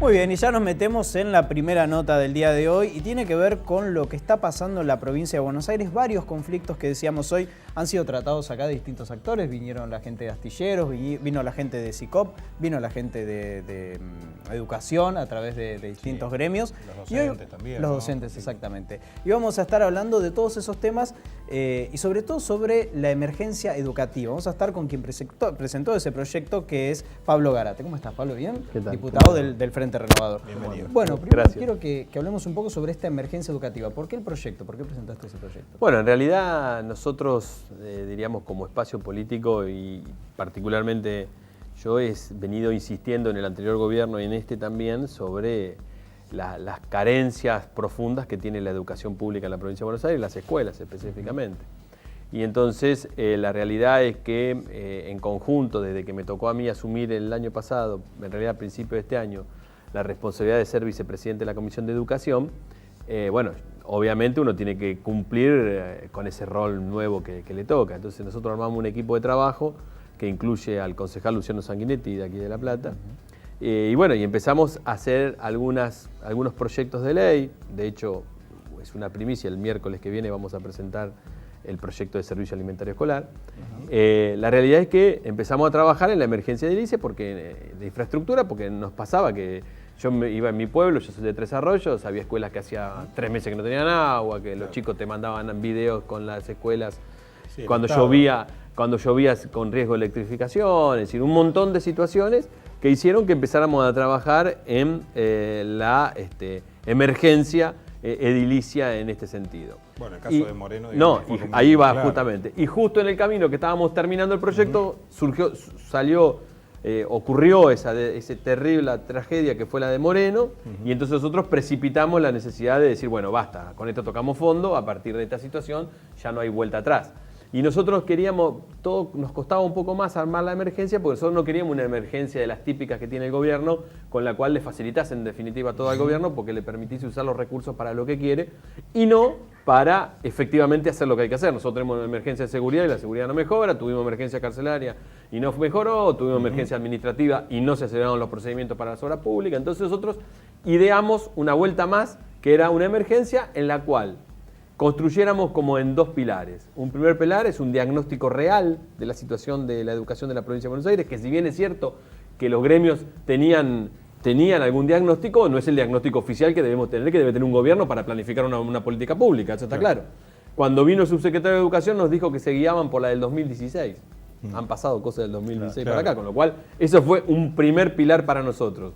Muy bien, y ya nos metemos en la primera nota del día de hoy y tiene que ver con lo que está pasando en la provincia de Buenos Aires. Varios conflictos que decíamos hoy han sido tratados acá de distintos actores. Vinieron la gente de Astilleros, vino la gente de SICOP, vino la gente de Educación a través de distintos gremios. Los docentes también. Los docentes, exactamente. Y vamos a estar hablando de todos esos temas y sobre todo sobre la emergencia educativa. Vamos a estar con quien presentó ese proyecto, que es Pablo Garate. ¿Cómo estás, Pablo? ¿Bien? ¿Qué tal? Diputado del Frente Renovador. Bienvenido. Bueno, primero Gracias. quiero que hablemos un poco sobre esta emergencia educativa. ¿Por qué el proyecto? ¿Por qué presentaste ese proyecto? Bueno, en realidad nosotros, diríamos, como espacio político y particularmente yo he venido insistiendo en el anterior gobierno y en este también sobre las carencias profundas que tiene la educación pública en la provincia de Buenos Aires, las escuelas específicamente. Y entonces la realidad es que en conjunto, desde que me tocó a mí asumir el año pasado, en realidad a principio de este año, la responsabilidad de ser vicepresidente de la Comisión de Educación, bueno, obviamente uno tiene que cumplir con ese rol nuevo que le toca. Entonces nosotros armamos un equipo de trabajo que incluye al concejal Luciano Sanguinetti de aquí de La Plata. Y bueno, y empezamos a hacer algunos proyectos de ley. De hecho, es una primicia, el miércoles que viene vamos a presentar el proyecto de servicio alimentario escolar. La realidad es que empezamos a trabajar en la emergencia de edilicia, de infraestructura, porque nos pasaba que yo iba en mi pueblo, yo soy de Tres Arroyos, había escuelas que hacía 3 meses que no tenían agua, que los chicos te mandaban videos con las escuelas Sí, cuando llovía con riesgo de electrificación, es decir, un montón de situaciones que hicieron que empezáramos a trabajar en la emergencia edilicia en este sentido. Bueno, el caso de Moreno... digamos, No, fue como ahí va claro. justamente. Y justo en el camino que estábamos terminando el proyecto, ocurrió esa terrible tragedia que fue la de Moreno, y entonces nosotros precipitamos la necesidad de decir, bueno, basta, con esto tocamos fondo, a partir de esta situación ya no hay vuelta atrás. Y nosotros nos costaba un poco más armar la emergencia, porque nosotros no queríamos una emergencia de las típicas que tiene el gobierno, con la cual le facilitas en definitiva todo al gobierno, porque le permitís usar los recursos para lo que quiere, y no para efectivamente hacer lo que hay que hacer. Nosotros tenemos una emergencia de seguridad y la seguridad no mejora, tuvimos emergencia carcelaria y no mejoró, tuvimos emergencia administrativa y no se aceleraron los procedimientos para las obras públicas. Entonces nosotros ideamos una vuelta más, que era una emergencia en la cual construyéramos como en 2 pilares. Un primer pilar es un diagnóstico real de la situación de la educación de la provincia de Buenos Aires, que si bien es cierto que los gremios tenían algún diagnóstico, no es el diagnóstico oficial que debemos tener, que debe tener un gobierno para planificar una política pública, eso está claro. Cuando vino el subsecretario de Educación nos dijo que se guiaban por la del 2016. Han pasado cosas del 2016 Claro. para acá, con lo cual eso fue un primer pilar para nosotros.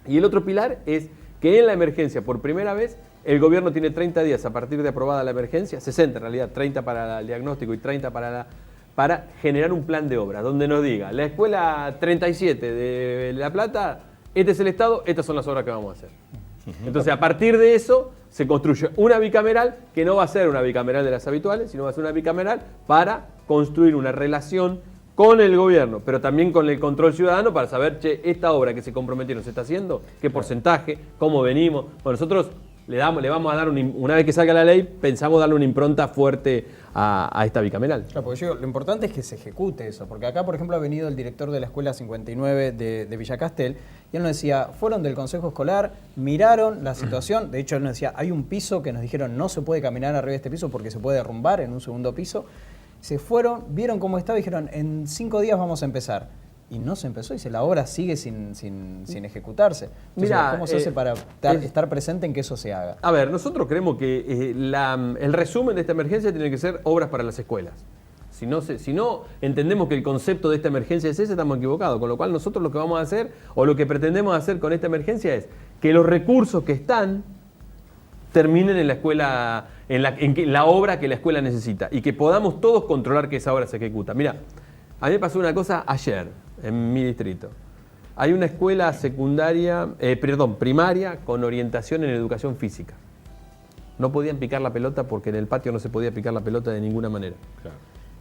Y el otro pilar es que en la emergencia, por primera vez, el gobierno tiene 30 días a partir de aprobada la emergencia, 60 en realidad, 30 para el diagnóstico y 30 para generar un plan de obra, donde nos diga, la escuela 37 de La Plata, este es el estado, estas son las obras que vamos a hacer. Entonces, a partir de eso, se construye una bicameral, que no va a ser una bicameral de las habituales, sino va a ser una bicameral para construir una relación con el gobierno, pero también con el control ciudadano para saber, esta obra que se comprometieron, ¿se está haciendo? ¿Qué porcentaje? ¿Cómo venimos? Bueno, nosotros le vamos a dar, una vez que salga la ley, pensamos darle una impronta fuerte a esta bicameral. Claro, porque lo importante es que se ejecute eso, porque acá, por ejemplo, ha venido el director de la Escuela 59 de Villa Castel, y él nos decía, fueron del Consejo Escolar, miraron la situación, de hecho él nos decía, hay un piso que nos dijeron no se puede caminar arriba de este piso porque se puede derrumbar en un segundo piso, se fueron, vieron cómo estaba y dijeron, en 5 días vamos a empezar. Y no se empezó, dice, la obra sigue sin ejecutarse. Entonces, Mirá, ¿cómo se hace para estar presente en que eso se haga? A ver, nosotros creemos que el resumen de esta emergencia tiene que ser obras para las escuelas. Si no entendemos que el concepto de esta emergencia es ese, estamos equivocados. Con lo cual nosotros lo que vamos a hacer, o lo que pretendemos hacer con esta emergencia es que los recursos que están terminen en la escuela, en la obra que la escuela necesita, y que podamos todos controlar que esa obra se ejecuta. Mira, a mí me pasó una cosa ayer en mi distrito. Hay una escuela primaria con orientación en educación física. No podían picar la pelota porque en el patio no se podía picar la pelota de ninguna manera. Claro.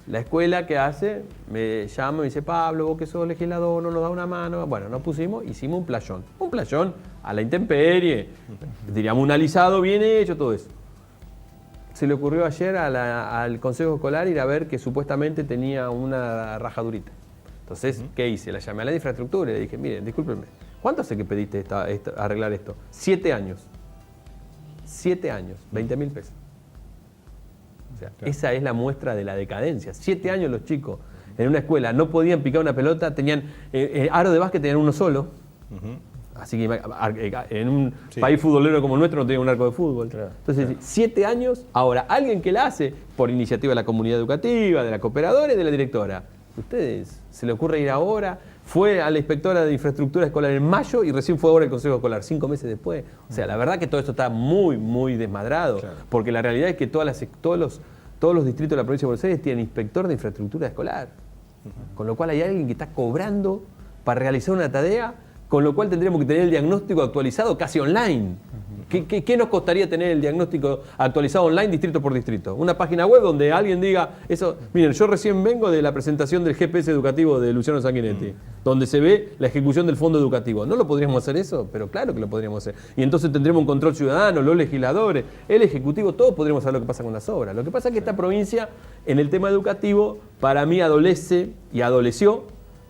La escuela, ¿qué hace? Me llama y me dice, Pablo, vos que sos legislador, no nos da una mano. Bueno, nos hicimos un playón. Un playón a la intemperie, diríamos un alisado bien hecho, todo eso. Se le ocurrió ayer al Consejo Escolar ir a ver que supuestamente tenía una rajadurita. Entonces, ¿qué hice? La llamé a la infraestructura y le dije, miren, discúlpenme, ¿Cuánto hace que pediste arreglar esto? 7 años. 7 años, 20.000 pesos. O sea, esa es la muestra de la decadencia. 7 años los chicos en una escuela no podían picar una pelota, tenían aro de básquet, tenían uno solo. Así que en un país futbolero como el nuestro no tenía un arco de fútbol. Entonces, 7 años, ahora, alguien que la hace por iniciativa de la comunidad educativa, de la cooperadora y de la directora. ¿Ustedes se le ocurre ir ahora? Fue a la inspectora de infraestructura escolar en mayo y recién fue ahora el consejo escolar, 5 meses después. O sea, la verdad que todo esto está muy, muy desmadrado, porque la realidad es que todos los distritos de la provincia de Buenos Aires tienen inspector de infraestructura escolar. Con lo cual hay alguien que está cobrando para realizar una tarea, con lo cual tendríamos que tener el diagnóstico actualizado casi online. ¿Qué nos costaría tener el diagnóstico actualizado online distrito por distrito? Una página web donde alguien diga eso. Miren, yo recién vengo de la presentación del GPS educativo de Luciano Sanguinetti, donde se ve la ejecución del fondo educativo. ¿No lo podríamos hacer eso? Pero claro que lo podríamos hacer. Y entonces tendríamos un control ciudadano, los legisladores, el ejecutivo, todos podríamos saber lo que pasa con las obras. Lo que pasa es que esta provincia, en el tema educativo, para mí adolece y adoleció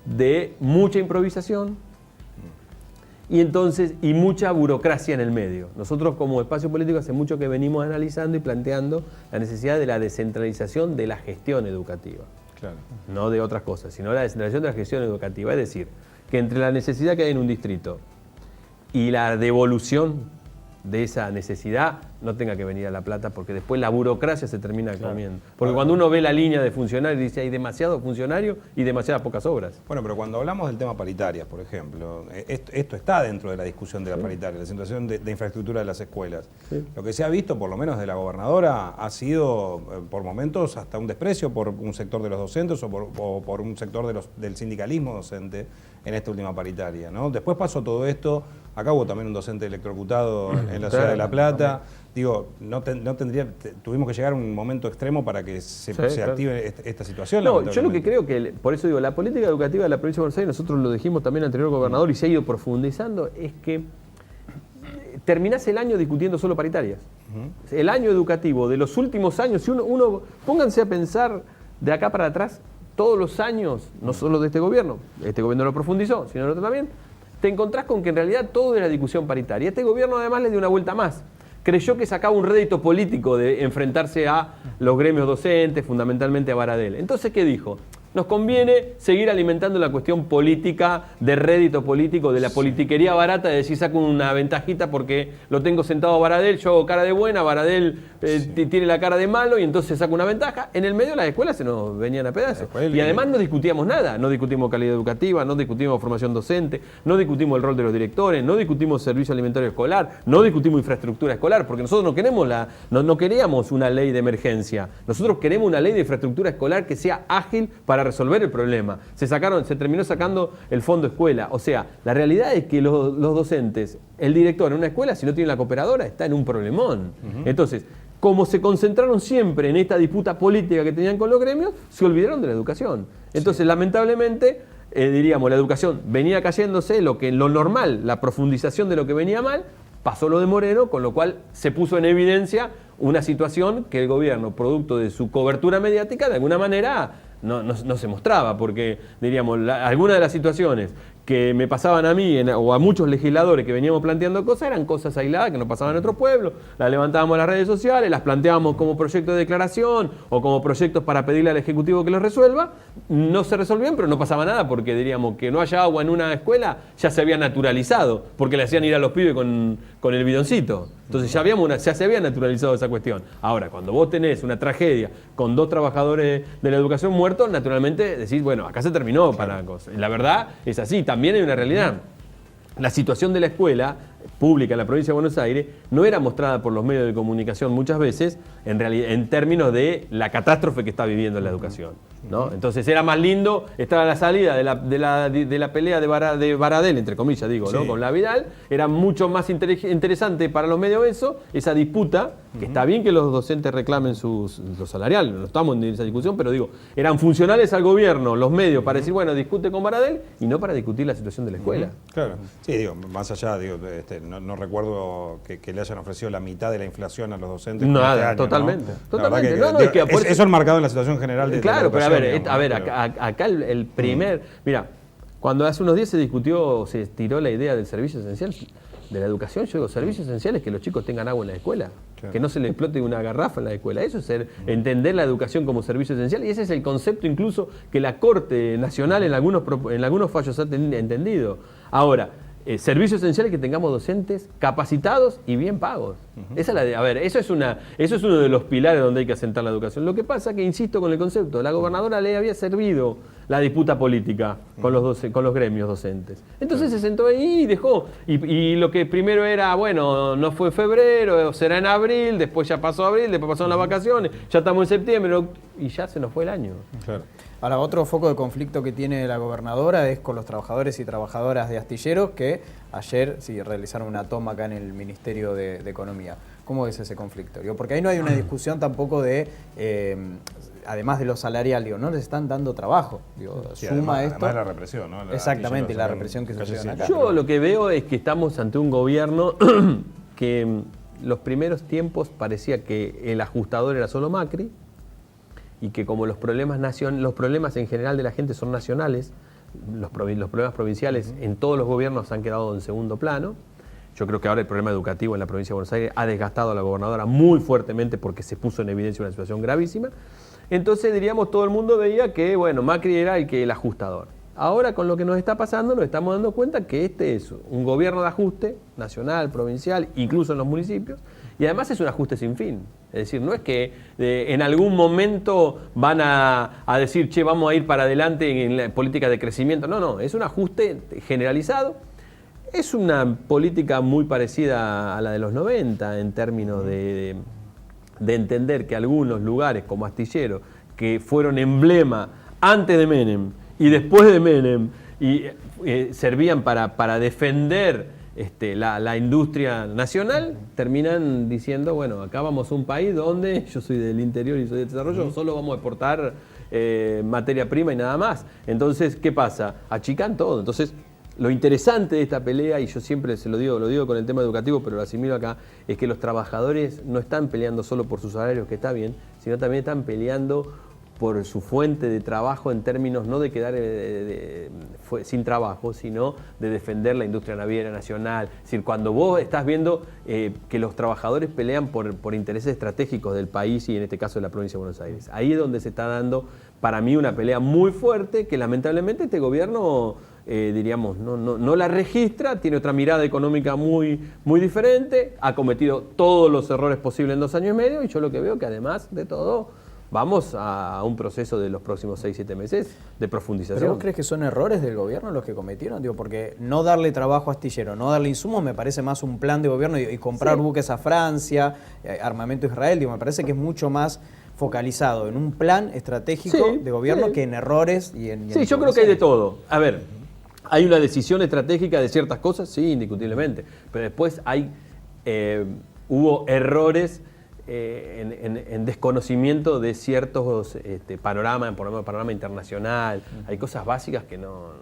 de mucha improvisación, y mucha burocracia en el medio. Nosotros como espacio político hace mucho que venimos analizando y planteando la necesidad de la descentralización de la gestión educativa. Claro. No de otras cosas, sino la descentralización de la gestión educativa. Es decir, que entre la necesidad que hay en un distrito y la devolución de esa necesidad no tenga que venir a La Plata, porque después la burocracia se termina comiendo. Porque cuando uno ve la línea de funcionarios, dice hay demasiado funcionario y demasiadas pocas obras. Bueno, pero cuando hablamos del tema paritarias, por ejemplo, esto está dentro de la discusión de la paritaria, la situación de infraestructura de las escuelas. Lo que se ha visto, por lo menos de la gobernadora, ha sido por momentos hasta un desprecio por un sector de los docentes o por un sector del sindicalismo docente en esta última paritaria, ¿no? Después pasó todo esto, acá hubo también un docente electrocutado en la ciudad de La Plata. Digo, tuvimos que llegar a un momento extremo para que se active esta situación. No, yo lo que creo que, por eso digo, la política educativa de la provincia de Buenos Aires, nosotros lo dijimos también al anterior gobernador y se ha ido profundizando, es que terminás el año discutiendo solo paritarias. El año educativo de los últimos años, si uno pónganse a pensar de acá para atrás, todos los años, no solo de este gobierno lo profundizó, sino el otro también, te encontrás con que en realidad todo era discusión paritaria. Este gobierno además le dio una vuelta más. Creyó que sacaba un rédito político de enfrentarse a los gremios docentes, fundamentalmente a Baradel. Entonces, ¿qué dijo? Nos conviene seguir alimentando la cuestión política, de rédito político, de la politiquería barata, de decir saco una ventajita porque lo tengo sentado a Baradel, yo hago cara de buena, Baradel tiene la cara de malo y entonces saco una ventaja. En el medio de las escuelas se nos venían a pedazos. Y además no discutíamos nada, no discutimos calidad educativa, no discutimos formación docente, no discutimos el rol de los directores, no discutimos servicio alimentario escolar, no discutimos infraestructura escolar, porque nosotros no queremos no queríamos una ley de emergencia, nosotros queremos una ley de infraestructura escolar que sea ágil para resolver el problema. Se terminó sacando el fondo escuela. O sea, la realidad es que los docentes, el director en una escuela, si no tiene la cooperadora, está en un problemón. Entonces, como se concentraron siempre en esta disputa política que tenían con los gremios, se olvidaron de la educación. Entonces, lamentablemente, diríamos, la educación venía cayéndose, lo normal, la profundización de lo que venía mal, pasó lo de Moreno, con lo cual se puso en evidencia una situación que el gobierno, producto de su cobertura mediática, de alguna manera no se mostraba, porque diríamos, algunas de las situaciones que me pasaban a mí o a muchos legisladores que veníamos planteando cosas eran cosas aisladas que nos pasaban en otro pueblo, las levantábamos en las redes sociales, las planteábamos como proyectos de declaración o como proyectos para pedirle al Ejecutivo que los resuelva, no se resolvían, pero no pasaba nada porque diríamos que no haya agua en una escuela ya se había naturalizado, porque le hacían ir a los pibes con el bidoncito. Entonces ya se había naturalizado esa cuestión. Ahora, cuando vos tenés una tragedia con 2 trabajadores de la educación muertos, naturalmente decís, bueno, acá se terminó para cosas. La verdad es así, también hay una realidad. La situación de la escuela pública en la provincia de Buenos Aires no era mostrada por los medios de comunicación muchas veces en términos de la catástrofe que está viviendo la educación, ¿no? Entonces era más lindo estar a la salida de la pelea de Baradel, entre comillas digo, ¿no? Con la Vidal, era mucho más interesante para los medios esa disputa, que está bien que los docentes reclamen los salariales, no estamos en esa discusión, pero digo, eran funcionales al gobierno, los medios, para decir, bueno, discute con Baradel y no para discutir la situación de la escuela. Claro, sí, digo, más allá, no recuerdo que le hayan ofrecido la mitad de la inflación a los docentes. Nada, totalmente. Eso es marcado en la situación general de claro, pero a ver, acá el primer... Mira, Cuando hace unos días se discutió, se tiró la idea del servicio esencial de la educación, yo digo, servicio esencial es que los chicos tengan agua en la escuela, claro, que no se les explote una garrafa en la escuela. Eso es entender la educación como servicio esencial, y ese es el concepto incluso que la Corte Nacional en algunos fallos ha entendido. Ahora, servicio esencial es que tengamos docentes capacitados y bien pagos. Esa es eso es uno de los pilares donde hay que asentar la educación. Lo que pasa que, insisto con el concepto, la gobernadora le había servido la disputa política con los gremios docentes. Entonces se sentó ahí y dejó. Y lo que primero era, bueno, no fue en febrero, será en abril, después ya pasó abril, después pasaron las vacaciones, ya estamos en septiembre y ya se nos fue el año. Claro. Ahora, otro foco de conflicto que tiene la gobernadora es con los trabajadores y trabajadoras de astilleros que ayer realizaron una toma acá en el Ministerio de Economía. ¿Cómo ves ese conflicto? Porque ahí no hay una discusión tampoco de, además de lo salarial, no les están dando trabajo. Sí, suma esto. Además de la represión, ¿no? Exactamente, la represión que se lleva acá. Yo lo que veo es que estamos ante un gobierno que los primeros tiempos parecía que el ajustador era solo Macri, y que como los problemas en general de la gente son nacionales, los problemas provinciales en todos los gobiernos han quedado en segundo plano. Yo creo que ahora el problema educativo en la provincia de Buenos Aires ha desgastado a la gobernadora muy fuertemente porque se puso en evidencia una situación gravísima. Entonces, diríamos, todo el mundo veía que, bueno, Macri era el ajustador. Ahora, con lo que nos está pasando, nos estamos dando cuenta que este es un gobierno de ajuste nacional, provincial, incluso en los municipios, y además es un ajuste sin fin. Es decir, no es que en algún momento van a decir, che, vamos a ir para adelante en la política de crecimiento. No, es un ajuste generalizado. Es una política muy parecida a la de los 90 en términos de entender que algunos lugares como Astillero, que fueron emblema antes de Menem y después de Menem, y servían para defender la industria nacional, terminan diciendo, bueno, acá vamos a un país donde yo soy del interior y soy de desarrollo, solo vamos a exportar materia prima y nada más. Entonces, ¿qué pasa? Achican todo. Entonces, lo interesante de esta pelea, y yo siempre se lo digo con el tema educativo, pero lo asimilo acá, es que los trabajadores no están peleando solo por sus salarios, que está bien, sino también están peleando por su fuente de trabajo en términos no de quedar sin trabajo, sino de defender la industria naviera nacional. Es decir, cuando vos estás viendo que los trabajadores pelean por intereses estratégicos del país y en este caso de la provincia de Buenos Aires, ahí es donde se está dando para mí una pelea muy fuerte que lamentablemente este gobierno diríamos no la registra, tiene otra mirada económica muy, muy diferente, ha cometido todos los errores posibles en 2 años y medio, y yo lo que veo que además de todo vamos a un proceso de los próximos 6-7 meses de profundización. ¿Pero vos crees que son errores del gobierno los que cometieron? Porque no darle trabajo a Astillero, no darle insumos, me parece más un plan de gobierno y comprar buques a Francia, armamento a Israel, me parece que es mucho más focalizado en un plan estratégico de gobierno que en errores y en... Sí, yo creo que hay de todo. A ver, hay una decisión estratégica de ciertas cosas, sí, indiscutiblemente, pero después hubo errores en desconocimiento de ciertos panoramas, por ejemplo, panorama internacional. Hay cosas básicas que no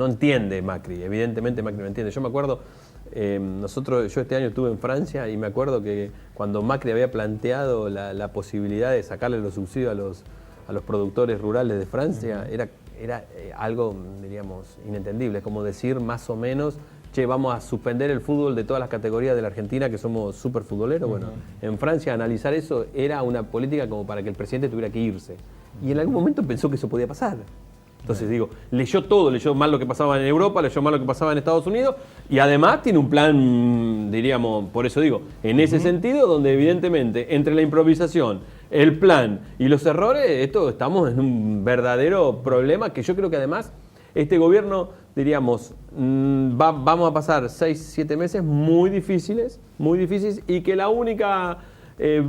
entiende Macri, evidentemente Macri no entiende. Yo me acuerdo, yo este año estuve en Francia y me acuerdo que cuando Macri había planteado la posibilidad de sacarle los subsidios a los productores rurales de Francia, era algo, diríamos, inentendible. Es como decir más o menos, che, vamos a suspender el fútbol de todas las categorías de la Argentina, que somos súper futboleros. Bueno, en Francia analizar eso era una política como para que el presidente tuviera que irse. Y en algún momento pensó que eso podía pasar. Entonces digo, leyó todo, leyó mal lo que pasaba en Europa, leyó mal lo que pasaba en Estados Unidos, y además tiene un plan, diríamos, por eso digo, en ese sentido, donde evidentemente entre la improvisación, el plan y los errores, estamos en un verdadero problema que yo creo que además este gobierno, diríamos, vamos a pasar 6-7 meses muy difíciles, y que la única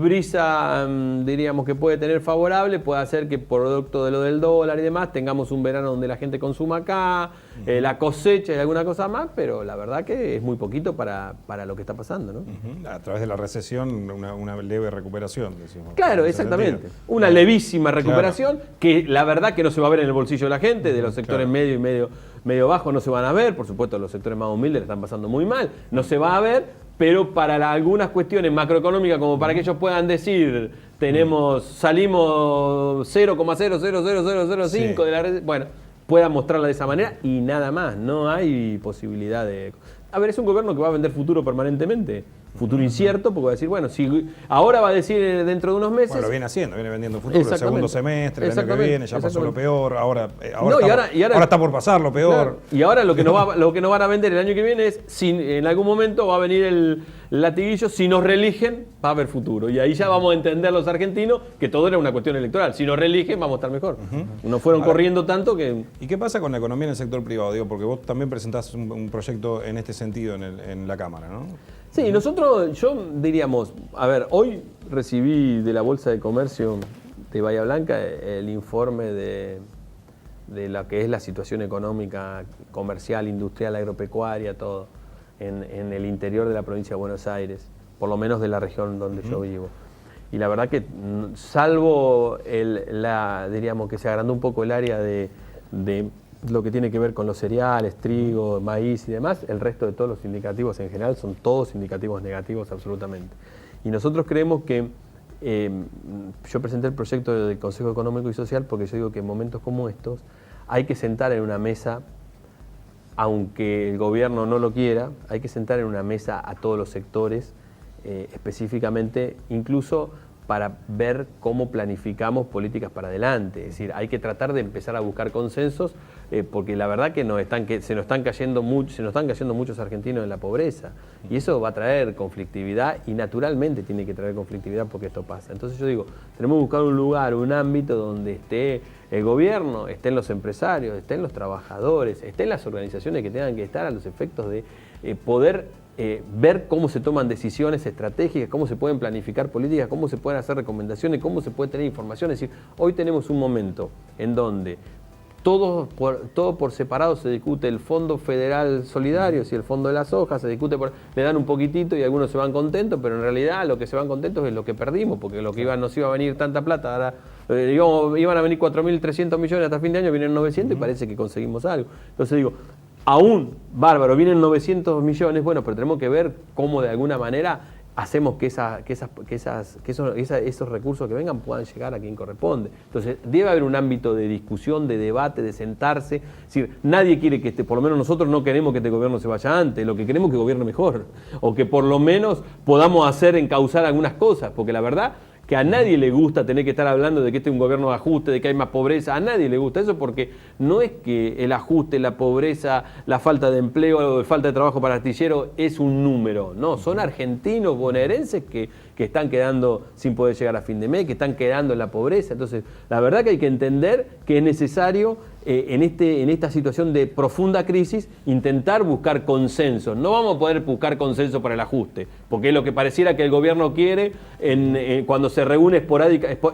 brisa, diríamos, que puede tener favorable puede hacer que, producto de lo del dólar y demás, tengamos un verano donde la gente consuma acá, la cosecha y alguna cosa más, pero la verdad que es muy poquito para lo que está pasando, ¿no? A través de la recesión, una leve recuperación, decimos. Claro, exactamente. Una levísima recuperación, que la verdad que no se va a ver en el bolsillo de la gente, de los sectores medio y medio bajo no se van a ver, por supuesto los sectores más humildes le están pasando muy mal, no se va a ver, pero para algunas cuestiones macroeconómicas, como para que ellos puedan decir, salimos 0,00005 de la red, bueno, pueda mostrarla de esa manera y nada más. No hay posibilidad de... A ver, es un gobierno que va a vender futuro permanentemente. Futuro incierto, porque va a decir, bueno, si ahora va a decir dentro de unos meses... Bueno, lo viene haciendo, viene vendiendo futuro. El segundo semestre, el año que viene, ya pasó lo peor, ahora está por pasar lo peor. Claro, y ahora lo que nos van a vender el año que viene es, si en algún momento va a venir el latiguillo, si nos reeligen, va a haber futuro. Y ahí ya vamos a entender los argentinos que todo era una cuestión electoral. Si nos reeligen, vamos a estar mejor. Nos fueron corriendo tanto que... ¿Y qué pasa con la economía en el sector privado? Digo, porque vos también presentás un proyecto en este sentido en la Cámara, ¿no? Sí, nosotros, yo diríamos, a ver, hoy recibí de la Bolsa de Comercio de Bahía Blanca el informe de lo que es la situación económica, comercial, industrial, agropecuaria, todo, en el interior de la provincia de Buenos Aires, por lo menos de la región donde yo vivo. Y la verdad que, salvo diríamos que se agrandó un poco el área de lo que tiene que ver con los cereales, trigo, maíz y demás, el resto de todos los indicativos en general son todos indicativos negativos absolutamente. Y nosotros creemos que, yo presenté el proyecto del Consejo Económico y Social porque yo digo que en momentos como estos hay que sentar en una mesa, aunque el gobierno no lo quiera, hay que sentar en una mesa a todos los sectores, específicamente incluso para ver cómo planificamos políticas para adelante. Es decir, hay que tratar de empezar a buscar consensos, porque la verdad que se nos están cayendo muchos argentinos en la pobreza. Y eso va a traer conflictividad y naturalmente tiene que traer conflictividad porque esto pasa. Entonces yo digo, tenemos que buscar un lugar, un ámbito donde esté el gobierno, estén los empresarios, estén los trabajadores, estén las organizaciones que tengan que estar a los efectos de poder ver cómo se toman decisiones estratégicas, cómo se pueden planificar políticas, cómo se pueden hacer recomendaciones, cómo se puede tener información. Es decir, hoy tenemos un momento en donde todo por separado se discute el Fondo Federal Solidario, si el Fondo de la Soja, se discute le dan un poquitito y algunos se van contentos, pero en realidad lo que se van contentos es lo que perdimos, porque lo que nos iba a venir tanta plata, ahora iban a venir 4.300 millones hasta fin de año, vienen 900 y parece que conseguimos algo. Entonces digo, aún, bárbaro, vienen 900 millones, bueno, pero tenemos que ver cómo de alguna manera hacemos que esos recursos que vengan puedan llegar a quien corresponde. Entonces, debe haber un ámbito de discusión, de debate, de sentarse. Es decir, nadie quiere que por lo menos nosotros no queremos que este gobierno se vaya antes, lo que queremos es que gobierne mejor, o que por lo menos podamos encauzar algunas cosas, porque la verdad que a nadie le gusta tener que estar hablando de que este es un gobierno de ajuste, de que hay más pobreza, a nadie le gusta eso porque no es que el ajuste, la pobreza, la falta de empleo, la falta de trabajo para astillero es un número, no, son argentinos bonaerenses que están quedando sin poder llegar a fin de mes, que están quedando en la pobreza. Entonces, la verdad que hay que entender que es necesario en esta situación de profunda crisis intentar buscar consenso. No vamos a poder buscar consenso para el ajuste, porque es lo que pareciera que el gobierno quiere cuando se reúne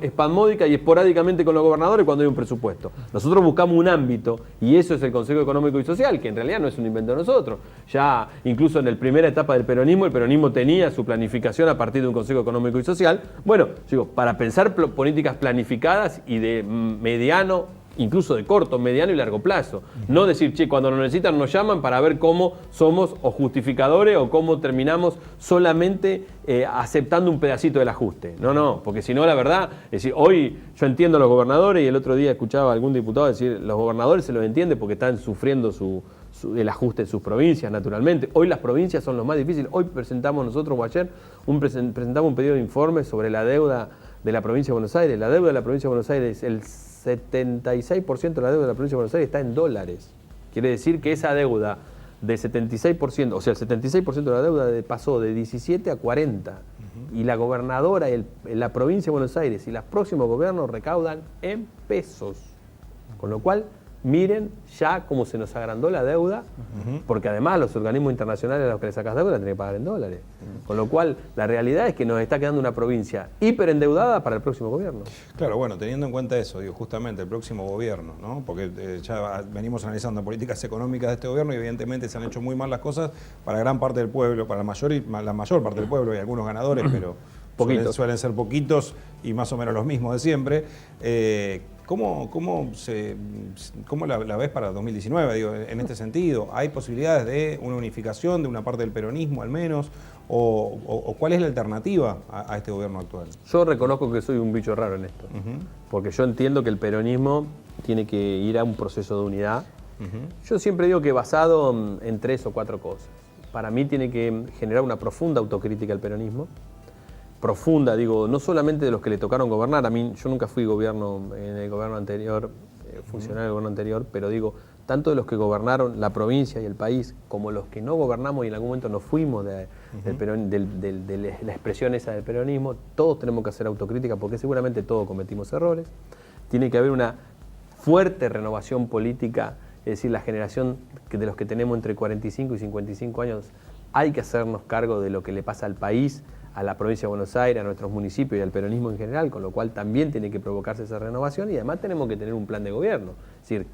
espasmódica y esporádicamente con los gobernadores cuando hay un presupuesto. Nosotros buscamos un ámbito y eso es el Consejo Económico y Social, que en realidad no es un invento de nosotros. Ya incluso en la primera etapa del peronismo, el peronismo tenía su planificación a partir de un Consejo Económico y Social. Bueno, digo, para pensar políticas planificadas y de mediano, incluso de corto, mediano y largo plazo. No decir, che, cuando nos necesitan nos llaman para ver cómo somos o justificadores o cómo terminamos solamente aceptando un pedacito del ajuste. No, porque si no, la verdad, es decir, hoy yo entiendo a los gobernadores y el otro día escuchaba a algún diputado decir, los gobernadores se los entiende porque están sufriendo el ajuste en sus provincias, naturalmente. Hoy las provincias son los más difíciles. Hoy presentamos nosotros, o ayer, presentamos un pedido de informe sobre la deuda de la provincia de Buenos Aires. La deuda de la provincia de Buenos Aires, el 76% de la deuda de la provincia de Buenos Aires está en dólares. Quiere decir que esa deuda de 76%, o sea, el 76% de la deuda pasó de 17 a 40. Y la gobernadora, la provincia de Buenos Aires y los próximos gobiernos recaudan en pesos. Con lo cual, miren ya cómo se nos agrandó la deuda, porque además los organismos internacionales a los que le sacas deuda tienen que pagar en dólares. Con lo cual, la realidad es que nos está quedando una provincia hiperendeudada para el próximo gobierno. Claro, bueno, teniendo en cuenta eso, digo, justamente el próximo gobierno, ¿no? Porque ya venimos analizando políticas económicas de este gobierno y evidentemente se han hecho muy mal las cosas para gran parte del pueblo, para la mayor parte del pueblo, y algunos ganadores, pero suelen ser poquitos y más o menos los mismos de siempre. ¿Cómo la ves para 2019, digo, en este sentido? ¿Hay posibilidades de una unificación de una parte del peronismo al menos? ¿O cuál es la alternativa a este gobierno actual? Yo reconozco que soy un bicho raro en esto, porque yo entiendo que el peronismo tiene que ir a un proceso de unidad. Yo siempre digo que basado en 3 o 4 cosas. Para mí tiene que generar una profunda autocrítica el peronismo. Profunda, digo, no solamente de los que le tocaron gobernar. A mí, yo nunca fui gobierno en el gobierno anterior, funcionario del gobierno anterior, pero digo, tanto de los que gobernaron la provincia y el país, como los que no gobernamos y en algún momento nos fuimos de la expresión esa del peronismo, todos tenemos que hacer autocrítica porque seguramente todos cometimos errores. Tiene que haber una fuerte renovación política, es decir, la generación de los que tenemos entre 45 y 55 años, hay que hacernos cargo de lo que le pasa al país, a la provincia de Buenos Aires, a nuestros municipios y al peronismo en general, con lo cual también tiene que provocarse esa renovación y además tenemos que tener un plan de gobierno. Es decir,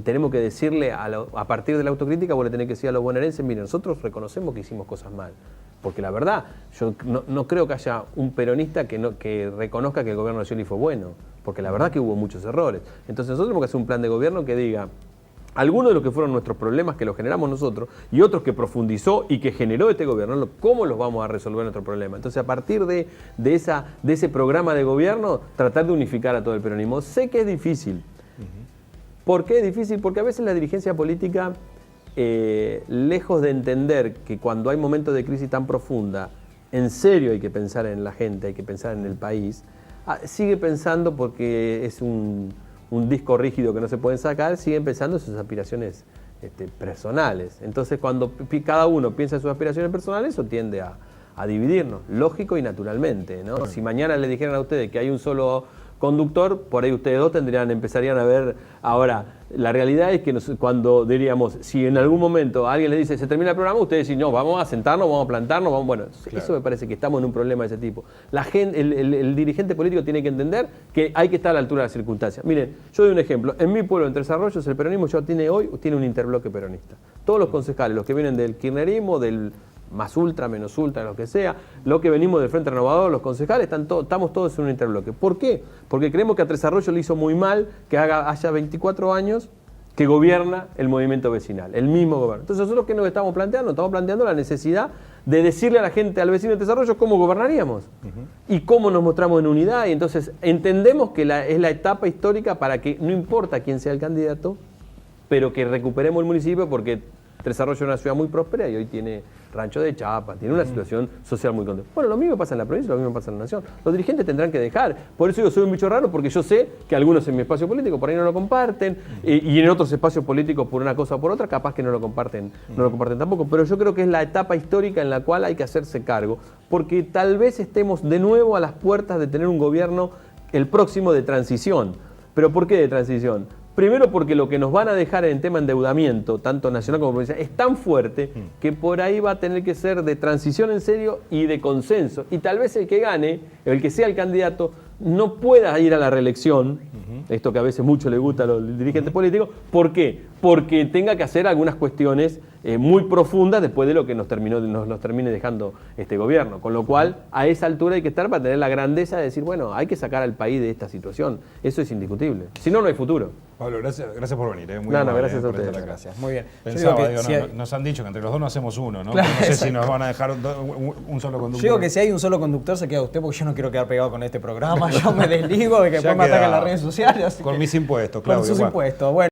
tenemos que decirle, a partir de la autocrítica, vos le tenés que decir a los bonaerenses, miren, nosotros reconocemos que hicimos cosas mal. Porque la verdad, yo no creo que haya un peronista que reconozca que el gobierno de Scioli fue bueno, porque la verdad que hubo muchos errores. Entonces nosotros tenemos que hacer un plan de gobierno que diga, algunos de los que fueron nuestros problemas que los generamos nosotros y otros que profundizó y que generó este gobierno, ¿cómo los vamos a resolver nuestro problema? Entonces, a partir de ese programa de gobierno, tratar de unificar a todo el peronismo. Sé que es difícil. ¿Por qué es difícil? Porque a veces la dirigencia política, lejos de entender que cuando hay momentos de crisis tan profunda, en serio hay que pensar en la gente, hay que pensar en el país, sigue pensando porque es un disco rígido que no se pueden sacar, siguen pensando en sus aspiraciones personales. Entonces, cuando cada uno piensa en sus aspiraciones personales, eso tiende a dividirnos, lógico y naturalmente, ¿no? Bueno. Si mañana le dijeran a ustedes que hay un solo conductor, por ahí ustedes dos empezarían a ver. Ahora, la realidad es que cuando diríamos, si en algún momento alguien le dice se termina el programa, ustedes dicen, no, vamos a sentarnos, vamos a plantarnos, bueno, claro. Eso me parece que estamos en un problema de ese tipo. La gente, el dirigente político tiene que entender que hay que estar a la altura de las circunstancias. Miren, yo doy un ejemplo. En mi pueblo, en Tres Arroyos, el peronismo ya tiene un interbloque peronista. Todos los concejales, los que vienen del kirchnerismo, del más ultra, menos ultra, lo que sea, lo que venimos del Frente Renovador, los concejales, estamos todos en un interbloque. ¿Por qué? Porque creemos que a Tres Arroyos le hizo muy mal que haya 24 años que gobierna el movimiento vecinal, el mismo gobierno. Entonces, ¿nosotros qué nos estamos planteando? Estamos planteando la necesidad de decirle a la gente, al vecino de Tres Arroyos, cómo gobernaríamos y cómo nos mostramos en unidad. Y entonces entendemos que es la etapa histórica para que, no importa quién sea el candidato, pero que recuperemos el municipio porque Tres Arroyos es una ciudad muy próspera y hoy tiene rancho de chapa, tiene una situación social muy contenta. Bueno, lo mismo pasa en la provincia, lo mismo pasa en la nación. Los dirigentes tendrán que dejar. Por eso yo soy un bicho raro, porque yo sé que algunos en mi espacio político por ahí no lo comparten, y en otros espacios políticos por una cosa o por otra, capaz que no lo comparten tampoco. Pero yo creo que es la etapa histórica en la cual hay que hacerse cargo, porque tal vez estemos de nuevo a las puertas de tener un gobierno, el próximo, de transición. ¿Pero por qué de transición? Primero porque lo que nos van a dejar en tema de endeudamiento, tanto nacional como provincial, es tan fuerte que por ahí va a tener que ser de transición en serio y de consenso. Y tal vez el que gane, el que sea el candidato, no pueda ir a la reelección, esto que a veces mucho le gusta a los dirigentes políticos. ¿Por qué? Porque tenga que hacer algunas cuestiones muy profundas después de lo que nos termine dejando este gobierno. Con lo cual, a esa altura hay que estar para tener la grandeza de decir, bueno, hay que sacar al país de esta situación. Eso es indiscutible. Si no, no hay futuro. Pablo, gracias por venir. Muy amable, gracias a ustedes. Gracias. Muy bien. Pensaba, nos han dicho que entre los dos no hacemos uno, ¿no? Claro, no sé si nos van a dejar un solo conductor. Yo digo que si hay un solo conductor se queda usted, porque yo no quiero quedar pegado con este programa. Yo me desligo de que después me ataquen las redes sociales. Con mis impuestos, claro. Con sus impuestos. Bueno.